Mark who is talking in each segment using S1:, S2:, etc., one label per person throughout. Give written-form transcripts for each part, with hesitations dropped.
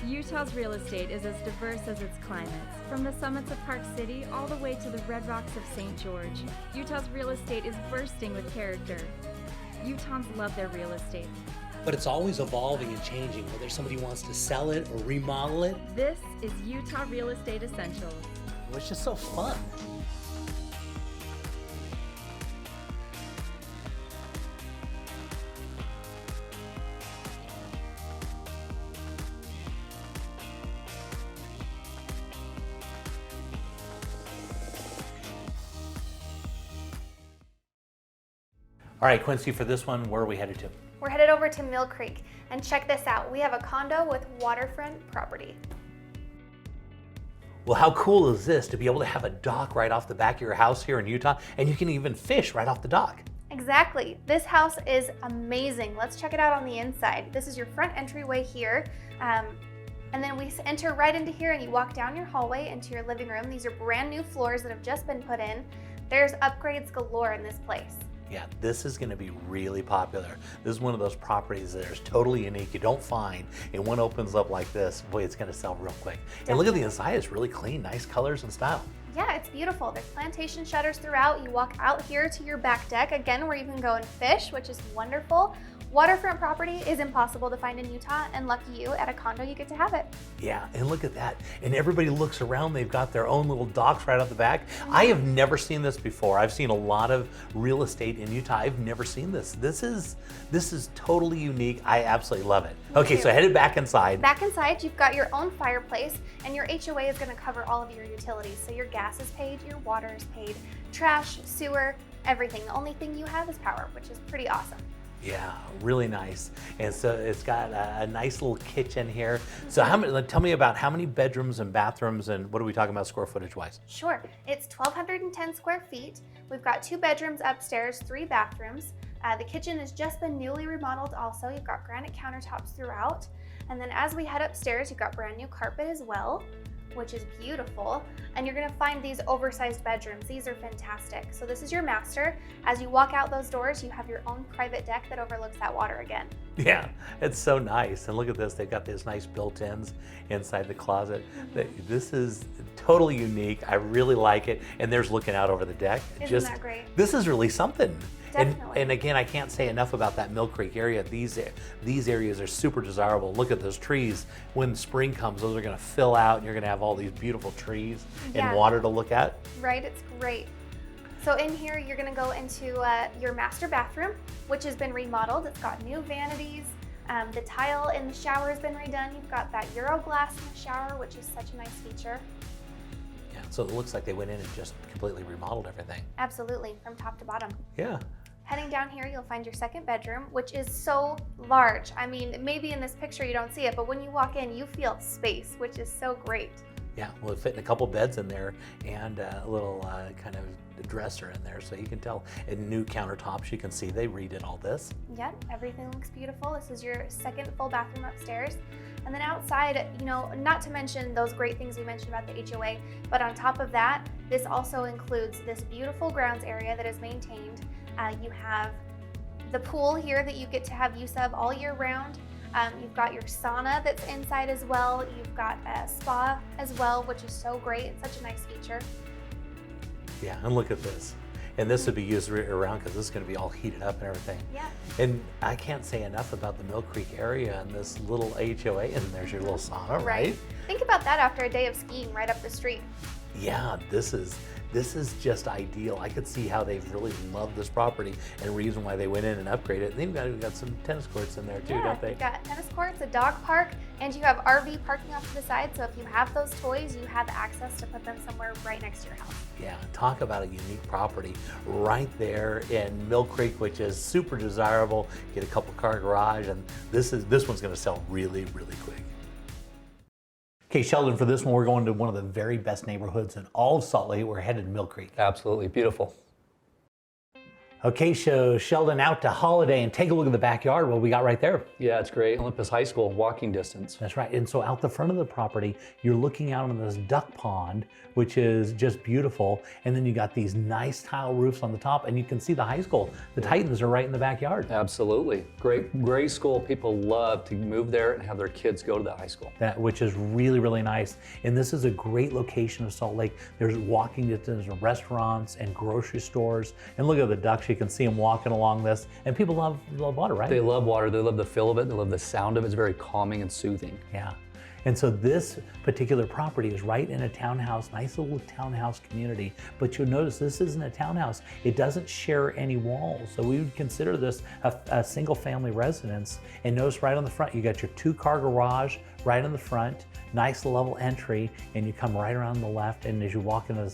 S1: Utah's real estate is as diverse as its climates. From the summits of Park City all the way to the red rocks of St. George, Utah's real estate is bursting with character. Utahns love their real estate.
S2: But it's always evolving and changing, whether somebody wants to sell it or remodel it.
S1: This is Utah Real Estate Essentials.
S2: It's just so fun. All right, Quincy, for this one, where are we headed to?
S3: We're headed over to Mill Creek, and check this out. We have a condo with waterfront property.
S2: Well, how cool is this to be able to have a dock right off the back of your house here in Utah, and you can even fish right off the dock?
S3: Exactly. This house is amazing. Let's check it out on the inside. This is your front entryway here. And then we enter right into here and you walk down your hallway into your living room. These are brand new floors that have just been put in. There's upgrades galore in this place.
S2: Yeah, this is gonna be really popular. This is one of those properties that is totally unique, you don't find, and one opens up like this, boy, it's gonna sell real quick. And look at the inside, it's really clean, nice colors and style.
S3: Yeah, it's beautiful. There's plantation shutters throughout. You walk out here to your back deck, again, where you can go and fish, which is wonderful. Waterfront property is impossible to find in Utah, and lucky you, at a condo you get to have it.
S2: Yeah, and look at that. And everybody looks around, they've got their own little docks right off the back. I have never seen this before. I've seen a lot of real estate in Utah. I've never seen this. This is totally unique. I absolutely love it. Okay, so headed back inside.
S3: Back inside, you've got your own fireplace, and your HOA is gonna cover all of your utilities. So your gas is paid, your water is paid, trash, sewer, everything. The only thing you have is power, which is pretty awesome.
S2: Yeah, really nice. And so it's got a nice little kitchen here. So tell me about how many bedrooms and bathrooms, and what are we talking about square footage wise?
S3: Sure, it's 1,210 square feet. We've got 2 bedrooms upstairs, 3 bathrooms. The kitchen has just been newly remodeled also. You've got granite countertops throughout. And then as we head upstairs, you've got brand new carpet as well, which is beautiful. And you're gonna find these oversized bedrooms. These are fantastic. So this is your master. As you walk out those doors, you have your own private deck that overlooks that water again.
S2: Yeah, it's so nice. And look at this, they've got these nice built-ins inside the closet. This is totally unique. I really like it. And there's looking out over the deck.
S3: Isn't that great?
S2: This is really something.
S3: Definitely.
S2: And again, I can't say enough about that Mill Creek area. These areas are super desirable. Look at those trees. When spring comes, those are gonna fill out and you're gonna have all these beautiful trees and water to look at.
S3: Right, it's great. So in here, you're gonna go into your master bathroom, which has been remodeled. It's got new vanities. The tile in the shower has been redone. You've got that Euro glass in the shower, which is such a nice feature.
S2: Yeah, so it looks like they went in and just completely remodeled everything.
S3: Absolutely, from top to bottom.
S2: Yeah.
S3: Heading down here, you'll find your second bedroom, which is so large. I mean, maybe in this picture you don't see it, but when you walk in, you feel space, which is so great.
S2: Yeah, well, fitting a couple beds in there and a little kind of dresser in there, so you can tell. And new countertops, you can see they redid all this.
S3: Yep, everything looks beautiful. This is your second full bathroom upstairs. And then outside, you know, not to mention those great things we mentioned about the HOA, but on top of that, this also includes this beautiful grounds area that is maintained. You have the pool here that you get to have use of all year round. You've got your sauna that's inside as well. You've got a spa as well, which is so great. It's such a nice feature.
S2: Yeah, and look at this. And this would be used right around because this is going to be all heated up and everything.
S3: Yeah.
S2: And I can't say enough about the Mill Creek area and this little HOA, and there's your little sauna, right?
S3: Think about that after a day of skiing right up the street.
S2: Yeah, this is just ideal. I could see how they've really loved this property and the reason why they went in and upgraded it. They've got some tennis courts in there too, don't they?
S3: You've got tennis courts, a dog park, and you have RV parking off to the side. So if you have those toys, you have access to put them somewhere right next to your house.
S2: Yeah, talk about a unique property right there in Mill Creek, which is super desirable. Get a couple car garage, and this one's going to sell really, really quick. Okay, Sheldon, for this one, we're going to one of the very best neighborhoods in all of Salt Lake. We're headed to Mill Creek.
S4: Absolutely beautiful.
S2: Okay, so Sheldon, out to Holiday and take a look at the backyard. What we got right there.
S4: Yeah, it's great. Olympus High School, walking distance.
S2: That's right. And so out the front of the property, you're looking out on this duck pond, which is just beautiful. And then you got these nice tile roofs on the top, and you can see the high school. The Titans are right in the backyard.
S4: Absolutely. Great school. People love to move there and have their kids go to that high school.
S2: Which is really, really nice. And this is a great location of Salt Lake. There's walking distance, restaurants and grocery stores. And look at the ducks. You can see them walking along this. And people love water, right?
S4: They love water. They love the feel of it. They love the sound of it. It's very calming and soothing.
S2: Yeah. And so this particular property is right in a townhouse, nice little townhouse community. But you'll notice this isn't a townhouse. It doesn't share any walls. So we would consider this a single family residence. And notice right on the front, you got your 2-car garage right on the front, nice level entry, and you come right around the left. And as you walk into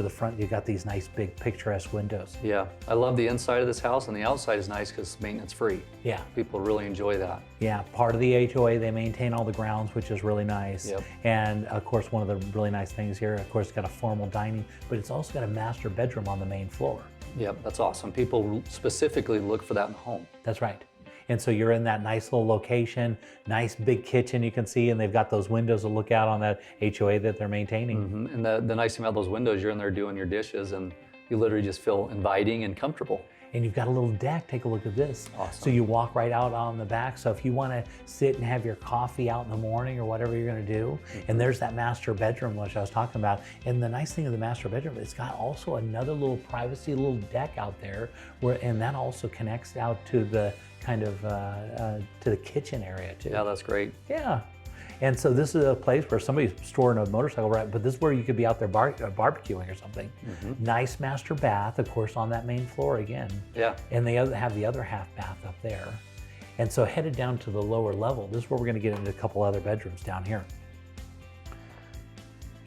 S2: the front, you got these nice big picturesque windows.
S4: Yeah, I love the inside of this house, and the outside is nice because maintenance free.
S2: Yeah.
S4: People really enjoy that.
S2: Yeah, part of the HOA, they maintain all the grounds, which is really nice.
S4: Yep.
S2: And of course, one of the really nice things here, of course, it's got a formal dining, but it's also got a master bedroom on the main floor.
S4: Yep, that's awesome. People specifically look for that in a home.
S2: That's right. And so you're in that nice little location, nice big kitchen you can see, and they've got those windows to look out on that HOA that they're maintaining.
S4: And the nice thing about those windows, you're in there doing your dishes and you literally just feel inviting and comfortable.
S2: And you've got a little deck. Take a look at this.
S4: Awesome.
S2: So you walk right out on the back. So if you want to sit and have your coffee out in the morning or whatever you're going to do, and there's that master bedroom, which I was talking about. And the nice thing of the master bedroom, it's got also another little privacy, little deck out there, and that also connects out to the kind of to the kitchen area too.
S4: Yeah, that's great.
S2: Yeah. And so this is a place where somebody's storing a motorcycle, right? But this is where you could be out there barbecuing or something. Nice master bath, of course, on that main floor again.
S4: Yeah.
S2: And they have the other half bath up there. And so headed down to the lower level, this is where we're going to get into a couple other bedrooms down here.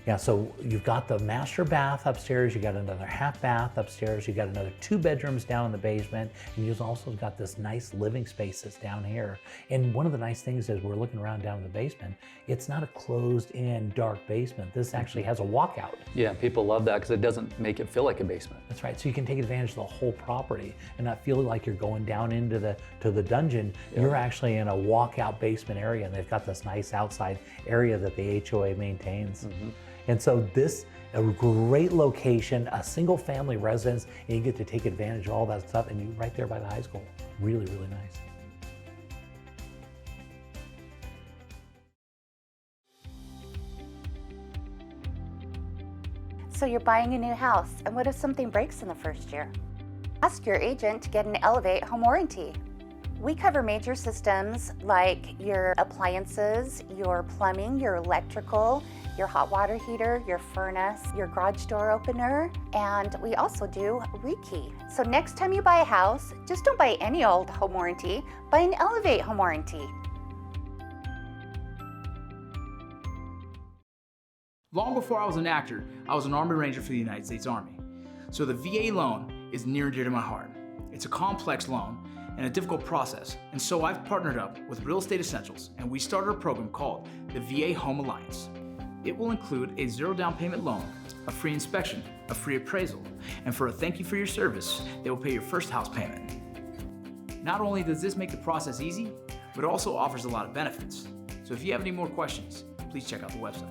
S2: Yeah, so you've got the master bath upstairs, you got another half bath upstairs, you got another 2 bedrooms down in the basement, and you've also got this nice living space that's down here. And one of the nice things is we're looking around down in the basement, it's not a closed-in dark basement. This actually has a walkout.
S4: Yeah, people love that because it doesn't make it feel like a basement.
S2: That's right, so you can take advantage of the whole property and not feel like you're going down into the dungeon. Yeah. You're actually in a walkout basement area, and they've got this nice outside area that the HOA maintains. And so this, a great location, a single family residence, and you get to take advantage of all that stuff, and you're right there by the high school. Really, really nice.
S5: So you're buying a new house, and what if something breaks in the first year? Ask your agent to get an Elevate home warranty. We cover major systems like your appliances, your plumbing, your electrical, your hot water heater, your furnace, your garage door opener, and we also do rekey. So next time you buy a house, just don't buy any old home warranty, buy an Elevate home warranty.
S6: Long before I was an actor, I was an Army Ranger for the United States Army. So the VA loan is near and dear to my heart. It's a complex loan and a difficult process, and so I've partnered up with Real Estate Essentials, and we started a program called the VA Home Alliance. It will include a 0 down payment loan, a free inspection, a free appraisal, and for a thank you for your service, they will pay your first house payment. Not only does this make the process easy, but it also offers a lot of benefits. So if you have any more questions, please check out the website.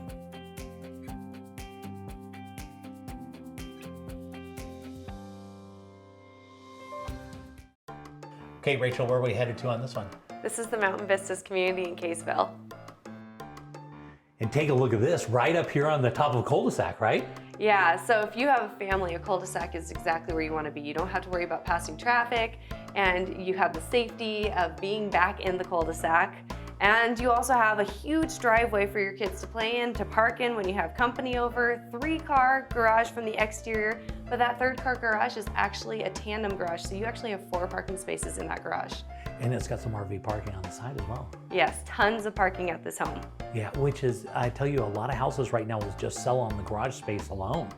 S2: Okay, Rachel, where are we headed to on this one?
S7: This is the Mountain Vistas community in Caseville.
S2: And take a look at this, right up here on the top of a cul-de-sac, right?
S7: Yeah, so if you have a family, a cul-de-sac is exactly where you want to be. You don't have to worry about passing traffic, and you have the safety of being back in the cul-de-sac. And you also have a huge driveway for your kids to play in, to park in when you have company over, 3-car garage from the exterior, but that 3rd-car garage is actually a tandem garage, so you actually have 4 parking spaces in that garage.
S2: And it's got some RV parking on the side as well.
S7: Yes, tons of parking at this home.
S2: Yeah, which is, I tell you, a lot of houses right now will just sell on the garage space alone.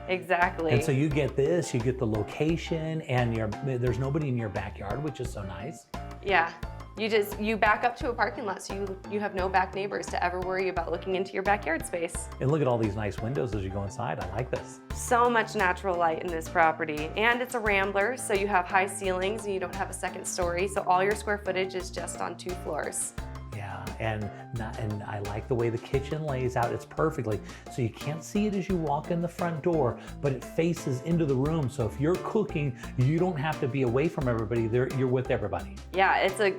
S7: Exactly.
S2: And so you get this, you get the location, and there's nobody in your backyard, which is so nice.
S7: Yeah. You back up to a parking lot, so you have no back neighbors to ever worry about looking into your backyard space.
S2: And look at all these nice windows as you go inside. I like this.
S7: So much natural light in this property, and it's a rambler, so you have high ceilings and you don't have a second story, so all your square footage is just on 2 floors.
S2: Yeah, and I like the way the kitchen lays out. It's perfectly, so you can't see it as you walk in the front door, but it faces into the room. So if you're cooking, you don't have to be away from everybody. You're with everybody.
S7: Yeah, it's a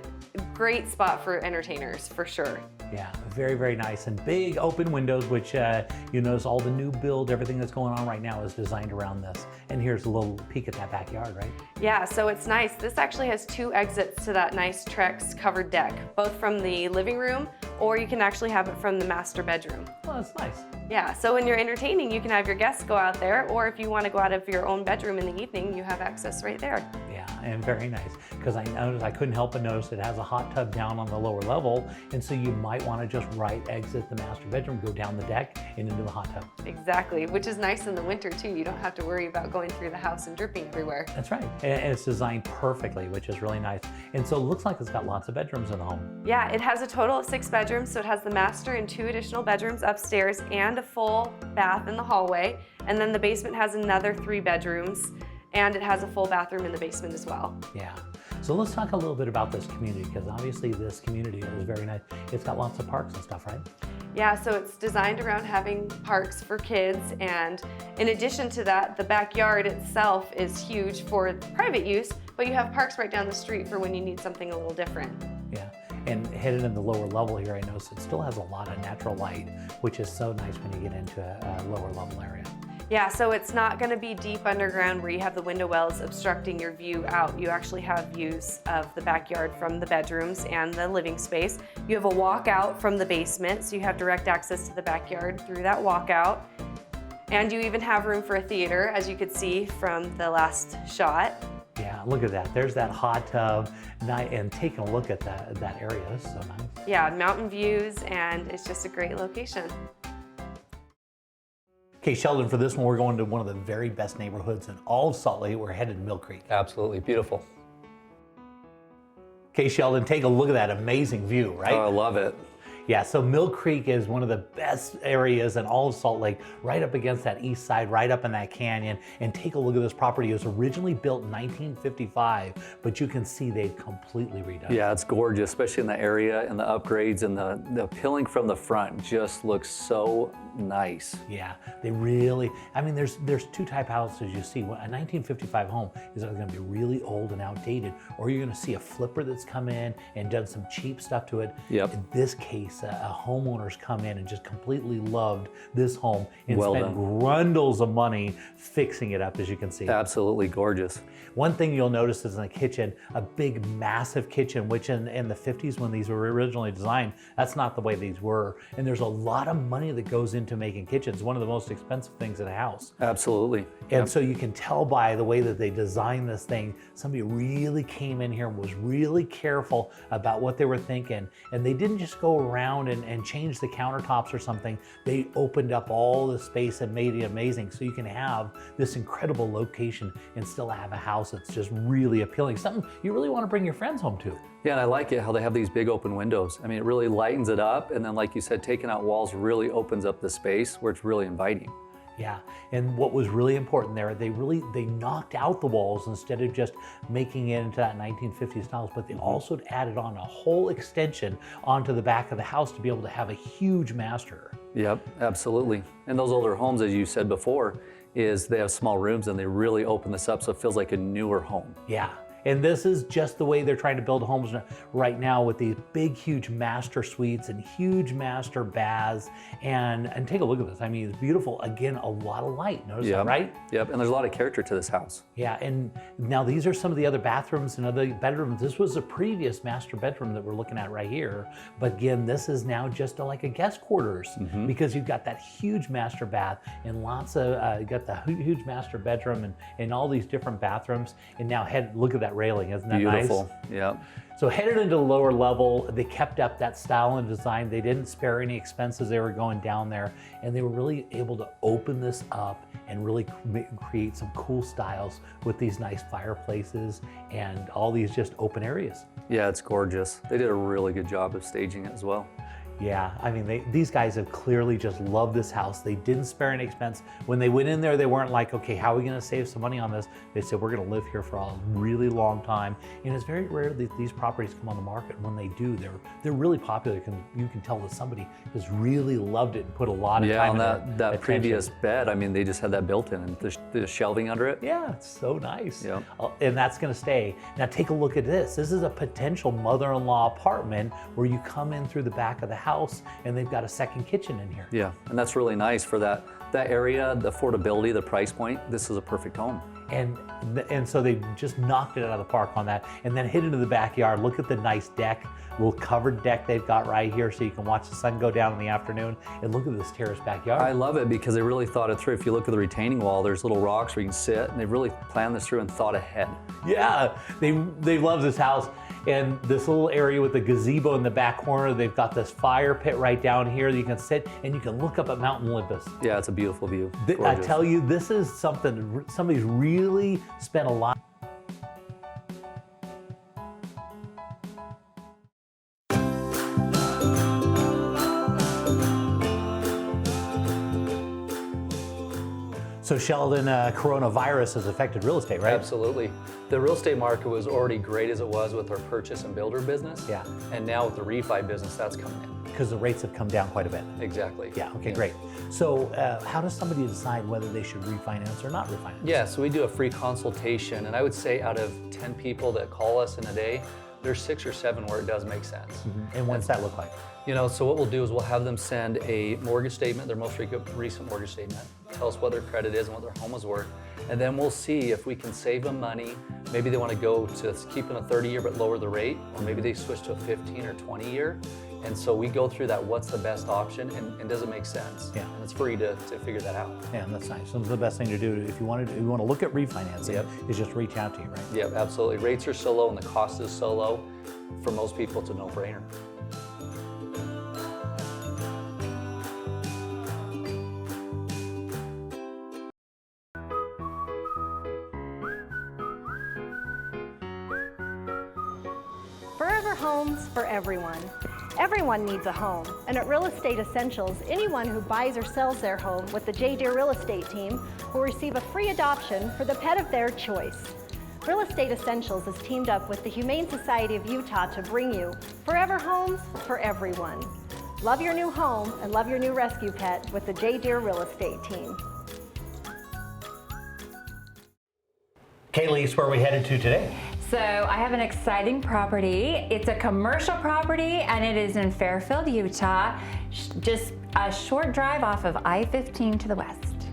S7: great spot for entertainers, for sure.
S2: Yeah, very, very nice. And big open windows, which you notice all the new build, everything that's going on right now is designed around this. And here's a little peek at that backyard, right?
S7: Yeah, so it's nice. This actually has 2 exits to that nice Trex covered deck, both from the living room, or you can actually have it from the master bedroom.
S2: Well, that's nice.
S7: Yeah, so when you're entertaining, you can have your guests go out there, or if you want to go out of your own bedroom in the evening, you have access right there.
S2: Yeah, and very nice. Because I couldn't help but notice it has a hot tub down on the lower level, and so you might want to just exit the master bedroom, go down the deck and into the hot tub.
S7: Exactly, which is nice in the winter too. You don't have to worry about going through the house and dripping everywhere.
S2: That's right, and it's designed perfectly, which is really nice. And so it looks like it's got lots of bedrooms in the home.
S7: Yeah, it has a total of 6 bedrooms, so it has the master and 2 additional bedrooms upstairs and a full bath in the hallway. And then the basement has another 3 bedrooms, and it has a full bathroom in the basement as well.
S2: Yeah. So let's talk a little bit about this community, because obviously this community is very nice. It's got lots of parks and stuff, right?
S7: Yeah, so it's designed around having parks for kids, and in addition to that, the backyard itself is huge for private use, but you have parks right down the street for when you need something a little different.
S2: Yeah, and headed in the lower level here, I noticed it still has a lot of natural light, which is so nice when you get into a lower level area.
S7: Yeah, so it's not going to be deep underground where you have the window wells obstructing your view out. You actually have views of the backyard from the bedrooms and the living space. You have a walkout from the basement, so you have direct access to the backyard through that walkout. And you even have room for a theater, as you could see from the last shot.
S2: Yeah, look at that. There's that hot tub, and taking a look at that area. This is so nice.
S7: Yeah, mountain views, and it's just a great location.
S2: Okay, Sheldon, for this one, we're going to one of the very best neighborhoods in all of Salt Lake. We're headed to Mill Creek.
S4: Absolutely beautiful.
S2: Okay, Sheldon, take a look at that amazing view, right?
S4: Oh, I love it.
S2: Yeah, so Mill Creek is one of the best areas in all of Salt Lake, right up against that east side, right up in that canyon. And take a look at this property. It was originally built in 1955, but you can see they've completely redone it.
S4: Yeah, it's gorgeous, especially in the area and the upgrades, and the appealing from the front just looks so nice.
S2: Yeah, they really, I mean, there's 2 type houses you see. A 1955 home is either going to be really old and outdated, or you're going to see a flipper that's come in and done some cheap stuff to it.
S4: Yep.
S2: In this case, a homeowner's come in and just completely loved this home and
S4: Well
S2: spent
S4: done.
S2: grundles of money fixing it up, as you can see.
S4: Absolutely gorgeous.
S2: One thing you'll notice is in the kitchen, a big, massive kitchen, which in the 50s when these were originally designed, that's not the way these were. And there's a lot of money that goes into making kitchens, one of the most expensive things in a house.
S4: Absolutely.
S2: And so you can tell by the way that they designed this thing, somebody really came in here and was really careful about what they were thinking. And they didn't just go around and change the countertops or something. They opened up all the space and made it amazing. So you can have this incredible location and still have a house that's just really appealing. Something you really want to bring your friends home to.
S4: Yeah, and I like it how they have these big open windows. I mean, it really lightens it up. And then, like you said, taking out walls really opens up the space where it's really inviting.
S2: Yeah, and what was really important there, they knocked out the walls instead of just making it into that 1950s styles, but they also added on a whole extension onto the back of the house to be able to have a huge master.
S4: Yep, absolutely. And those older homes, as you said before, is they have small rooms and they really open this up so it feels like a newer home.
S2: Yeah. And this is just the way they're trying to build homes right now, with these big, huge master suites and huge master baths. And take a look at this. I mean, it's beautiful. Again, a lot of light. Notice that, right?
S4: Yep, and there's a lot of character to this house.
S2: Yeah, and now these are some of the other bathrooms and other bedrooms. This was a previous master bedroom that we're looking at right here. But again, this is now just like a guest quarters, because you've got that huge master bath and lots of, you got the huge master bedroom and all these different bathrooms. And now look at that railing, isn't that
S4: Beautiful.
S2: nice?
S4: Yep.
S2: So headed into the lower level, they kept up that style and design. They didn't spare any expenses. They were going down there, and they were really able to open this up and really create some cool styles with these nice fireplaces and all these just open areas.
S4: Yeah, it's gorgeous. They did a really good job of staging it as well.
S2: Yeah, I mean, these guys have clearly just loved this house. They didn't spare any expense. When they went in there, they weren't like, okay, how are we gonna save some money on this? They said, we're gonna live here for a really long time. And it's very rare that these properties come on the market. And when they do, they're really popular. You can tell that somebody has really loved it and put a lot of time
S4: on that previous bed, I mean, they just had that built in and the shelving under it.
S2: Yeah, it's so nice.
S4: Yeah.
S2: And that's gonna stay. Now take a look at this. This is a potential mother-in-law apartment where you come in through the back of the house and they've got a second kitchen in here.
S4: Yeah, and that's really nice for that area, the affordability, the price point. This is a perfect home.
S2: And so they just knocked it out of the park on that, and then hit into the backyard. Look at the nice deck, little covered deck they've got right here, so you can watch the sun go down in the afternoon. And look at this terrace backyard.
S4: I love it because they really thought it through. If you look at the retaining wall, there's little rocks where you can sit, and they've really planned this through and thought ahead.
S2: Yeah, they love this house. And this little area with the gazebo in the back corner, they've got this fire pit right down here that you can sit and you can look up at Mount Olympus.
S4: Yeah, it's a beautiful view.
S2: I tell you, this is something somebody's really spent a lot. So Sheldon, coronavirus has affected real estate, right?
S4: Absolutely. The real estate market was already great as it was with our purchase and builder business.
S2: Yeah.
S4: And now with the refi business, that's coming in.
S2: Because the rates have come down quite a bit.
S4: Exactly.
S2: Yeah, okay, great. So how does somebody decide whether they should refinance or not refinance?
S4: Yeah, so we do a free consultation, and I would say out of 10 people that call us in a day, there's 6 or 7 where it does make sense.
S2: And what's that look like?
S4: You know, so what we'll do is we'll have them send a mortgage statement, their most recent mortgage statement, tell us what their credit is and what their home is worth, and then we'll see if we can save them money. Maybe they want to go to keeping a 30-year but lower the rate, or maybe they switch to a 15 or 20-year. And so we go through that, what's the best option, and does it make sense?
S2: Yeah.
S4: And it's free to figure that out.
S2: Yeah, and that's nice. So the best thing to do if you want to look at refinancing is just reach out to you, right?
S4: Yeah, absolutely. Rates are so low and the cost is so low. For most people, it's a no-brainer.
S8: Forever homes for everyone. Everyone needs a home, and at Real Estate Essentials, anyone who buys or sells their home with the J. Deere Real Estate team will receive a free adoption for the pet of their choice. Real Estate Essentials has teamed up with the Humane Society of Utah to bring you forever homes for everyone. Love your new home and love your new rescue pet with the J. Deere Real Estate team.
S2: Okay, Lise, where are we headed to today?
S9: So I have an exciting property. It's a commercial property and it is in Fairfield, Utah, just a short drive off of I-15 to the west.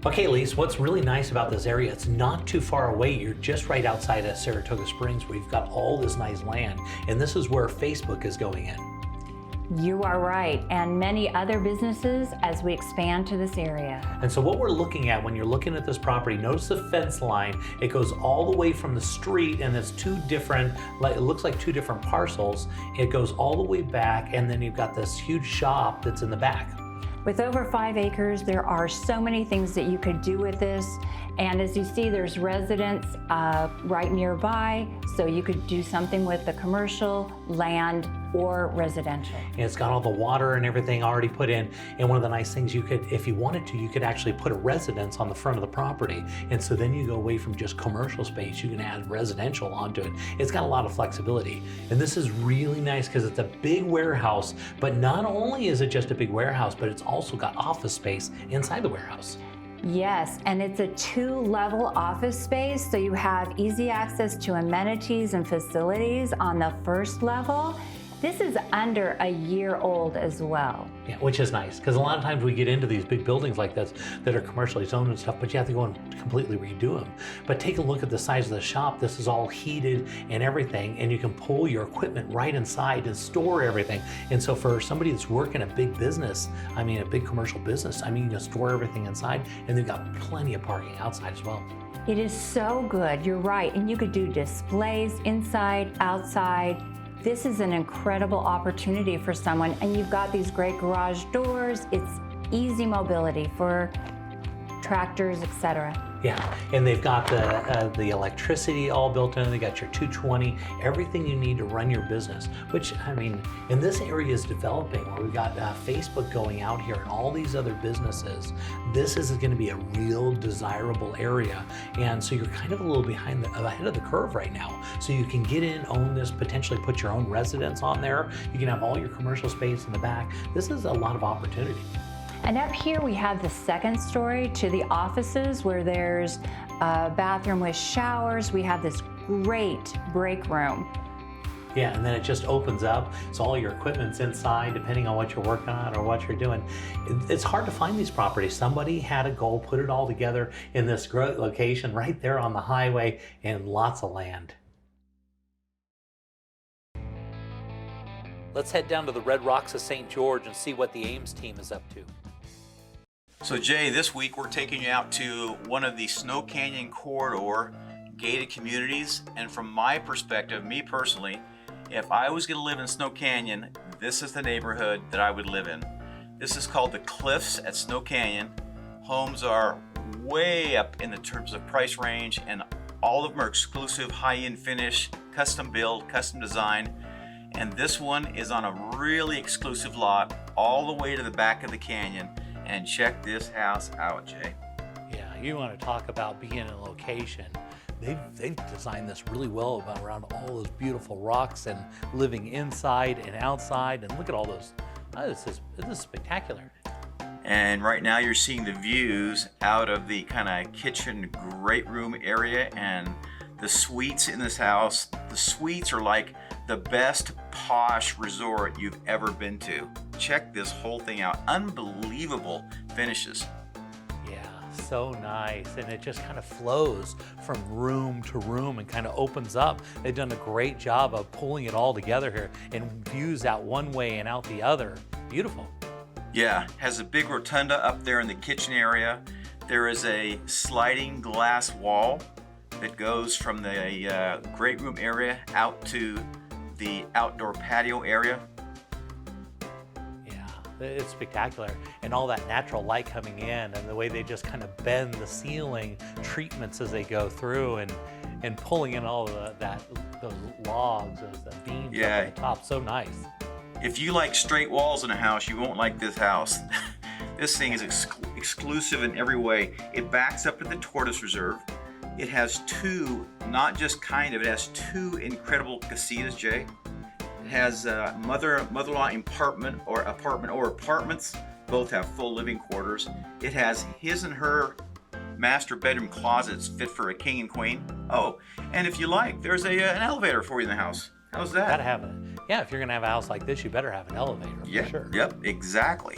S2: Okay, Lise, what's really nice about this area, it's not too far away. You're just right outside of Saratoga Springs where you've got all this nice land, and this is where Facebook is going in.
S9: You are right, and many other businesses as we expand to this area.
S2: And so what we're looking at when you're looking at this property, notice the fence line. It goes all the way from the street, and it's two different, it looks like two different parcels. It goes all the way back, and then you've got this huge shop that's in the back.
S9: With over 5 acres, there are so many things that you could do with this. And as you see, there's residents right nearby, so you could do something with the commercial, land, or residential.
S2: And it's got all the water and everything already put in. And one of the nice things you could, if you wanted to, you could actually put a residence on the front of the property. And so then you go away from just commercial space, you can add residential onto it. It's got a lot of flexibility. And this is really nice because it's a big warehouse, but not only is it just a big warehouse, but it's also got office space inside the warehouse.
S9: Yes, and it's a 2-level office space, so you have easy access to amenities and facilities on the first level. This is under a year old as well.
S2: Yeah, which is nice, because a lot of times we get into these big buildings like this that are commercially zoned and stuff, but you have to go and completely redo them. But take a look at the size of the shop. This is all heated and everything, and you can pull your equipment right inside and store everything. And so for somebody that's working a big business, I mean a big commercial business, I mean you can store everything inside, and they've got plenty of parking outside as well.
S9: It is so good, you're right. And you could do displays inside, outside. This is an incredible opportunity for someone, and you've got these great garage doors. It's easy mobility for tractors, etc.
S2: Yeah, and they've got the electricity all built in. They got your 220, everything you need to run your business. Which, I mean, and this area is developing where we've got Facebook going out here and all these other businesses. This is going to be a real desirable area, and so you're kind of a little ahead of the curve right now. So you can get in, own this, potentially put your own residence on there. You can have all your commercial space in the back. This is a lot of opportunity.
S9: And up here we have the second story to the offices where there's a bathroom with showers. We have this great break room.
S2: Yeah, and then it just opens up, so all your equipment's inside, depending on what you're working on or what you're doing. It's hard to find these properties. Somebody had a goal, put it all together in this great location right there on the highway, and lots of land. Let's head down to the Red Rocks of St. George and see what the Ames team is up to.
S10: So Jay, this week we're taking you out to one of the Snow Canyon corridor gated communities, and from my perspective, me personally, if I was going to live in Snow Canyon, this is the neighborhood that I would live in. This is called the Cliffs at Snow Canyon. Homes are way up in the terms of price range, and all of them are exclusive, high-end finish, custom build, custom design. And this one is on a really exclusive lot all the way to the back of the canyon. And check this house out, Jay.
S2: Yeah, you want to talk about being in location. They've designed this really well around all those beautiful rocks and living inside and outside. And look at all those. This is spectacular.
S10: And right now you're seeing the views out of the kind of kitchen great room area and the suites in this house. The suites are like the best posh resort you've ever been to. Check this whole thing out. Unbelievable finishes.
S2: Yeah, so nice. And it just kind of flows from room to room and kind of opens up. They've done a great job of pulling it all together here, and views out one way and out the other. Beautiful.
S10: Yeah, has a big rotunda up there in the kitchen area. There is a sliding glass wall that goes from the great room area out to the outdoor patio area.
S2: Yeah, it's spectacular. And all that natural light coming in, and the way they just kind of bend the ceiling treatments as they go through, and pulling in all of those logs, the beams up at the top. So nice.
S10: If you like straight walls in a house, you won't like this house. This thing is exclusive in every way. It backs up to the Tortoise Reserve. It has two, not just kind of, it has two incredible casitas, Jay. It has mother-in-law apartment or apartments. Both have full living quarters. It has his and her master bedroom closets fit for a king and queen. Oh, and if you like, there's an elevator for you in the house. How's that?
S2: Gotta have it. Yeah, if you're gonna have a house like this, you better have an elevator for sure.
S10: Yep, exactly.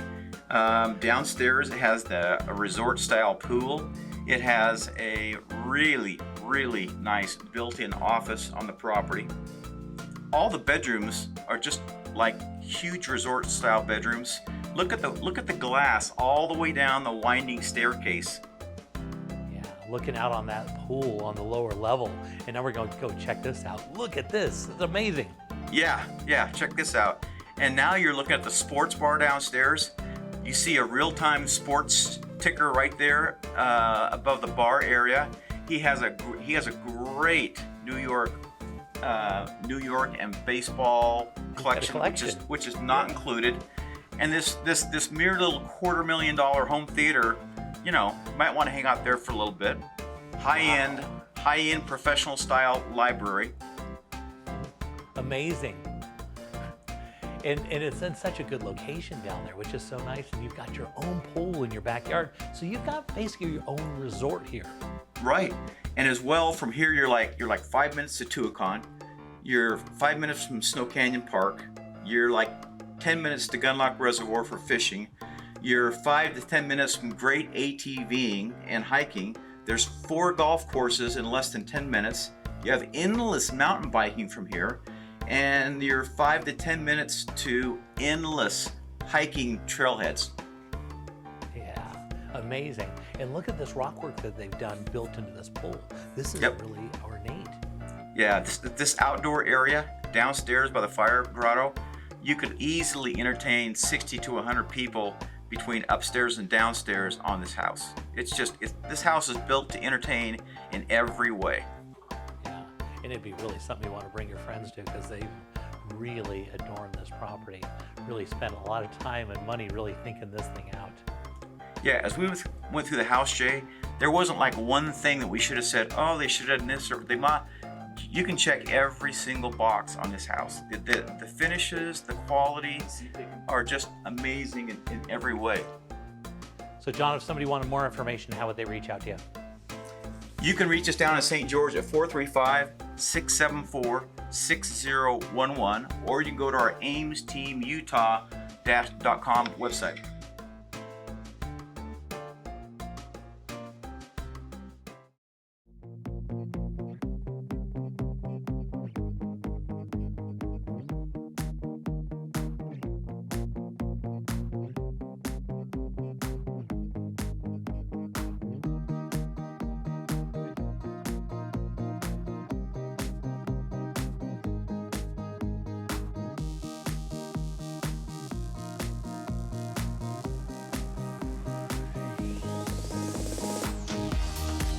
S10: Downstairs, it has a resort-style pool. It has a really, really nice built-in office on the property. All the bedrooms are just like huge resort-style bedrooms. Look at the glass all the way down the winding staircase.
S2: Yeah, looking out on that pool on the lower level. And now we're going to go check this out. Look at this. It's amazing.
S10: Yeah, check this out. And now you're looking at the sports bar downstairs. You see a real-time sports ticker right there above the bar area. He has a great New York and baseball collection, which is not included. And this mere little $250,000 home theater, you might want to hang out there for a little bit. High-end professional style library.
S2: Amazing. And it's in such a good location down there, which is so nice. And you've got your own pool in your backyard. So you've got basically your own resort here.
S10: Right. And as well, from here, you're like 5 minutes to Tuacahn. You're 5 minutes from Snow Canyon Park. You're like 10 minutes to Gunlock Reservoir for fishing. You're 5 to 10 minutes from great ATVing and hiking. There's 4 golf courses in less than 10 minutes. You have endless mountain biking from here. And you're 5 to 10 minutes to endless hiking trailheads.
S2: Yeah, amazing. And look at this rock work that they've done built into this pool. This is really ornate.
S10: Yeah, this outdoor area downstairs by the fire grotto, you could easily entertain 60 to 100 people between upstairs and downstairs on this house. This house is built to entertain in every way.
S2: Yeah, and it'd be really something you want to bring your friends to, because they've really adorned this property, really spent a lot of time and money really thinking this thing out.
S10: Yeah, as we went through the house, Jay, there wasn't like one thing that we should have said, oh, they should have done this, or they might. You can check every single box on this house. The finishes, the quality are just amazing in every way.
S2: So John, if somebody wanted more information, how would they reach out to you?
S10: You can reach us down in St. George at 435-674-6011, or you can go to our AimsTeamUtah.com website.